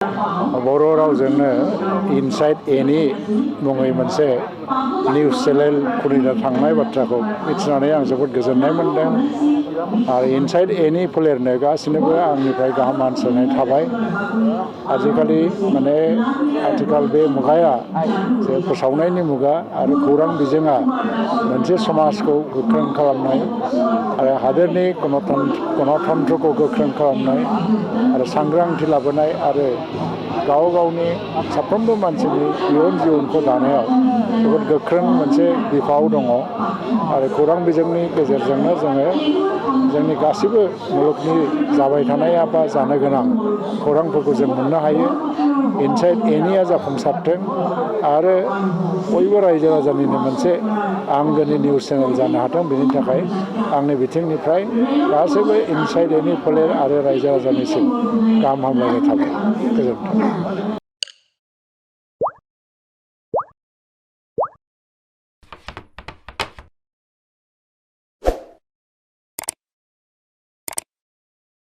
बर' रावजोंनो इनसाइड एनि मुङै मोनसे निउस चेनेल खुलिनो थांनाय बाथ्राखौ मिथिनानै आं जोबोद गोजोननाय मोनदों आरो इनसाइड एनि फोलेरनो गासिनोबो आंनिफ्राय गाहाम हामलायनाय थाबाय। आजिखालि आथिखाल बे मुगाया जे फोसावनायनि मुगा आरो खौरां बिजोङा मोनसे समाजखौ गोख्रों खालामनाय आरो हादोरनि गणतन्त्रखौ गोख्रों खालामनाय आरो सांग्रांथि लाबोनाय आरो गाव गावनि साफ्रोमबो मानसिनि इयुन जिउनखौ दानायाव जोबोद गोख्रों मोनसे बिफाव दङ आरो खौरां बिजोंनि गेजेरजोंनो जोङो जोंनि गासिबो मुलुगनि जाबाय थानाय बा जानो गोनां खौरांफोरखौ जों मोननो हायो। इनसाइड एनिया जाफुंसारथों आरो बयबो रायजो राजानिनो मोनसे आंगोनि निउस चेनेल जानो हाथों, बेनि थाखाय आंनि बिथिंनिफ्राय गासैबो इनसाइड एनि फोलेर आरो रायजो राजानिसिम गाहाम हामलायनाय थाबाय। गोजोन्थों।